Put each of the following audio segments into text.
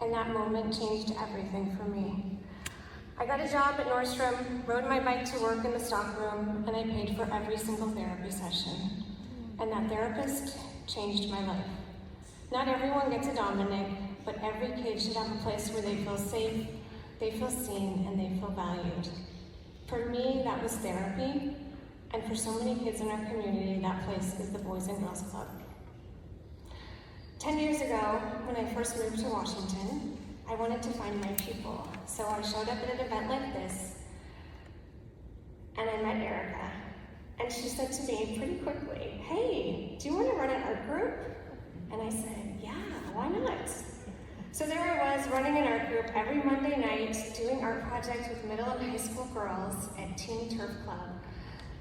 and that moment changed everything for me. I got a job at Nordstrom, rode my bike to work in the stockroom, and I paid for every single therapy session. And that therapist changed my life. Not everyone gets a Dominic, but every kid should have a place where they feel safe, they feel seen, and they feel valued. For me, that was therapy, and for so many kids in our community, that place is the Boys and Girls Club. 10 years ago, when I first moved to Washington, I wanted to find my people. So I showed up at an event like this, and I met Erica. And she said to me pretty quickly, "Hey, do you want to run an art group?" And I said, "Yeah, why not?" So there I was, running an art group every Monday night, doing art projects with middle and high school girls at Teen Turf Club,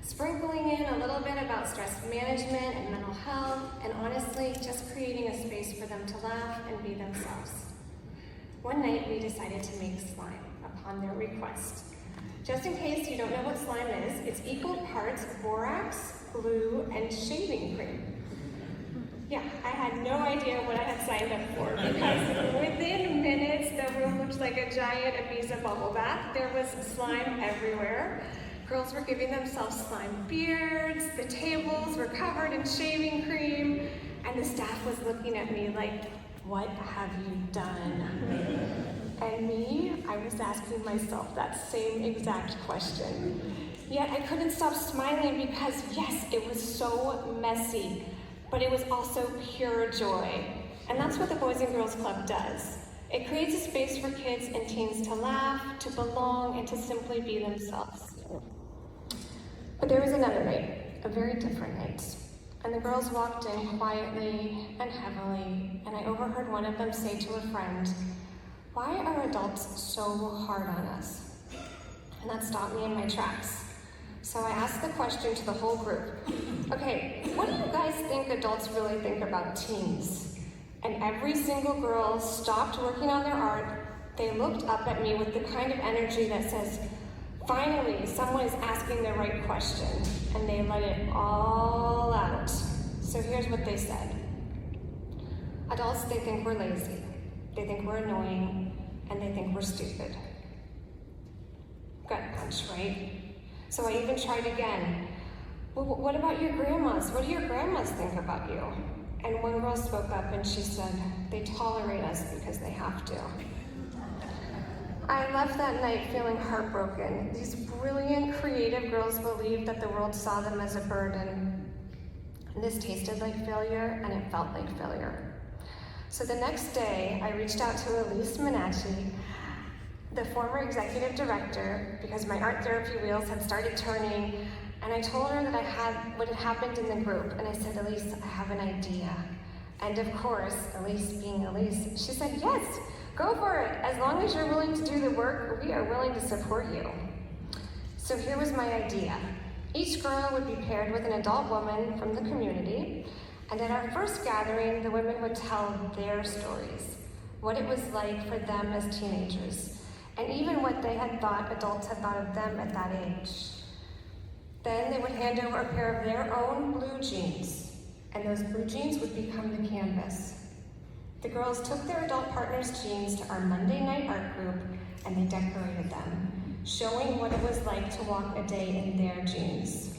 sprinkling in a little bit about stress management and mental health, and honestly, just creating a space for them to laugh and be themselves. One night, we decided to make slime upon their request. Just in case you don't know what slime is, it's equal parts borax, glue, and shaving cream. Yeah, I had no idea what I had signed up for, because within minutes, the room looked like a giant Ibiza bubble bath. There was slime everywhere. Girls were giving themselves slime beards, the tables were covered in shaving cream, and the staff was looking at me like, "What have you done?" And me, I was asking myself that same exact question. Yet I couldn't stop smiling because, yes, it was so messy, but it was also pure joy. And that's what the Boys and Girls Club does. It creates a space for kids and teens to laugh, to belong, and to simply be themselves. But there was another night, a very different night. And the girls walked in quietly and heavily, and I overheard one of them say to a friend, "Why are adults so hard on us?" And that stopped me in my tracks. So I asked the question to the whole group. "Okay, what do you guys think adults really think about teens?" And every single girl stopped working on their art. They looked up at me with the kind of energy that says, "Finally, someone is asking the right question," and they let it all out. So here's what they said. Adults, they think we're lazy, they think we're annoying, and they think we're stupid. Gut punch, right? So I even tried again. "Well, what about your grandmas? What do your grandmas think about you?" And one girl spoke up and she said, "They tolerate us because they have to." I left that night feeling heartbroken. These brilliant, creative girls believed that the world saw them as a burden. And this tasted like failure, and it felt like failure. So the next day, I reached out to Elise Minacci, the former executive director, because my art therapy wheels had started turning, and I told her that I had what had happened in the group, and I said, "Elise, I have an idea." And of course, Elise being Elise, she said, "Yes, go for it. As long as you're willing to do the work, we are willing to support you." So here was my idea. Each girl would be paired with an adult woman from the community, and at our first gathering, the women would tell their stories, what it was like for them as teenagers, and even what they had thought adults had thought of them at that age. Then they would hand over a pair of their own blue jeans, and those blue jeans would become the canvas. The girls took their adult partners' jeans to our Monday night art group, and they decorated them, showing what it was like to walk a day in their jeans.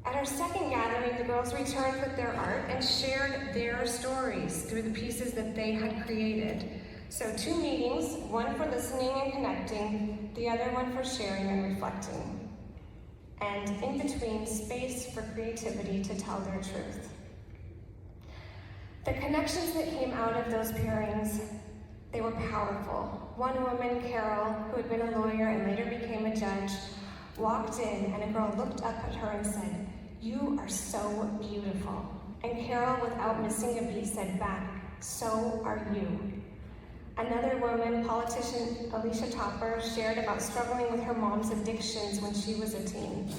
At our second gathering, the girls returned with their art and shared their stories through the pieces that they had created. So 2 meetings, one for listening and connecting, the other one for sharing and reflecting. And in between, space for creativity to tell their truth. The connections that came out of those pairings, they were powerful. One woman, Carol, who had been a lawyer and later became a judge, walked in and a girl looked up at her and said, "You are so beautiful." And Carol, without missing a beat, said back, "So are you." Another woman, politician Alicia Topper, shared about struggling with her mom's addictions when she was a teen.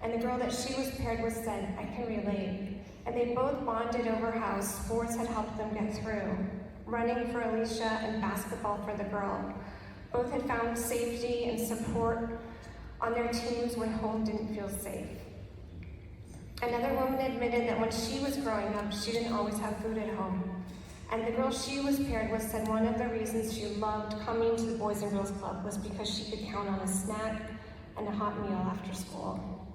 And the girl that she was paired with said, "I can relate." And they both bonded over how sports had helped them get through. Running for Alicia and basketball for the girl. Both had found safety and support on their teams when home didn't feel safe. Another woman admitted that when she was growing up, she didn't always have food at home. And the girl she was paired with said one of the reasons she loved coming to the Boys and Girls Club was because she could count on a snack and a hot meal after school.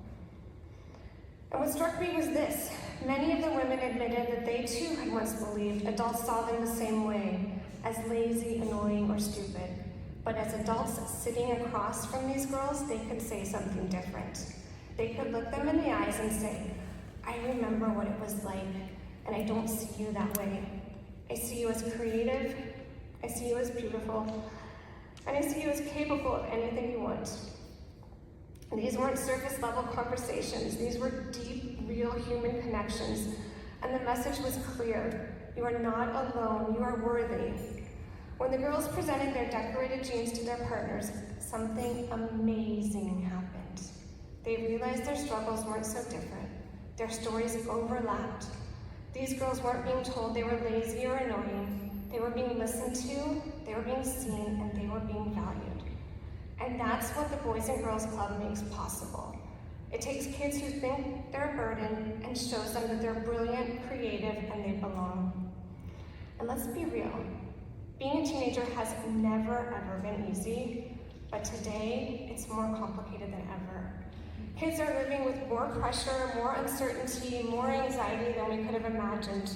And what struck me was this. Many of the women admitted that they too had once believed adults saw them the same way, as lazy, annoying, or stupid. But as adults sitting across from these girls, they could say something different. They could look them in the eyes and say, I remember what it was like, and I don't see you that way. I see you as creative, I see you as beautiful, and I see you as capable of anything you want. And these weren't surface level conversations, these were deep, real human connections. And the message was clear. You are not alone, you are worthy. When the girls presented their decorated jeans to their partners, something amazing happened. They realized their struggles weren't so different. Their stories overlapped. These girls weren't being told they were lazy or annoying. They were being listened to, they were being seen, and they were being valued. And that's what the Boys and Girls Club makes possible. It takes kids who think they're a burden and shows them that they're brilliant, creative, and they belong. And let's be real. Being a teenager has never, ever been easy, but today it's more complicated than ever. Kids are living with more pressure, more uncertainty, more anxiety than we could have imagined.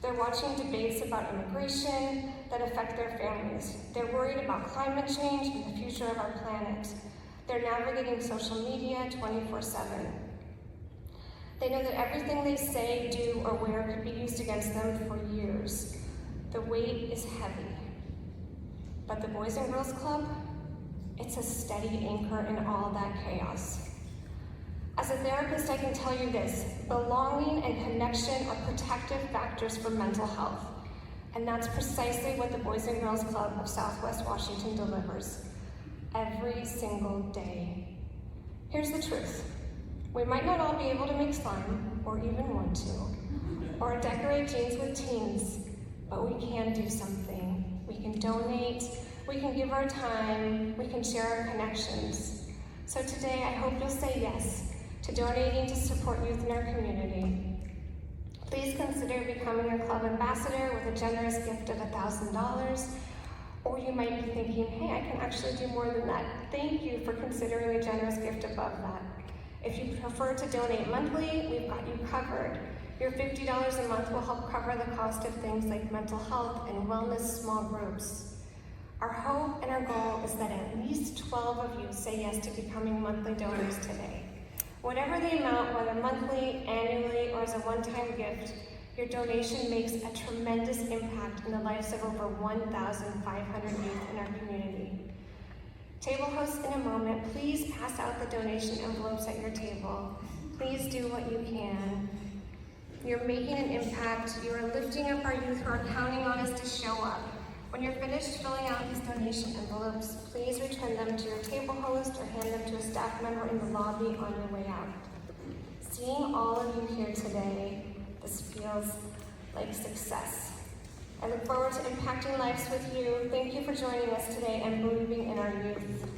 They're watching debates about immigration that affect their families. They're worried about climate change and the future of our planet. They're navigating social media 24/7. They know that everything they say, do, or wear could be used against them for years. The weight is heavy. But the Boys and Girls Club, it's a steady anchor in all that chaos. As a therapist, I can tell you this: belonging and connection are protective factors for mental health. And that's precisely what the Boys and Girls Club of Southwest Washington delivers every single day. Here's the truth. We might not all be able to make slime, or even want to, or decorate jeans with teens, but we can do something. We can donate, we can give our time, we can share our connections. So today, I hope you'll say yes to donating to support youth in our community. Please consider becoming a club ambassador with a generous gift of $1,000. Or you might be thinking, hey, I can actually do more than that. Thank you for considering a generous gift above that. If you prefer to donate monthly, we've got you covered. Your $50 a month will help cover the cost of things like mental health and wellness small groups. Our hope and our goal is that at least 12 of you say yes to becoming monthly donors today. Whatever the amount, whether monthly, annually, or as a one-time gift, your donation makes a tremendous impact in the lives of over 1,500 youth in our community. Table hosts, in a moment, please pass out the donation envelopes at your table. Please do what you can. You're making an impact. You are lifting up our youth who are counting on us to show up. When you're finished filling out these donation envelopes, please return them to your table host or hand them to a staff member in the lobby on your way out. Seeing all of you here today, this feels like success. I look forward to impacting lives with you. Thank you for joining us today and believing in our youth.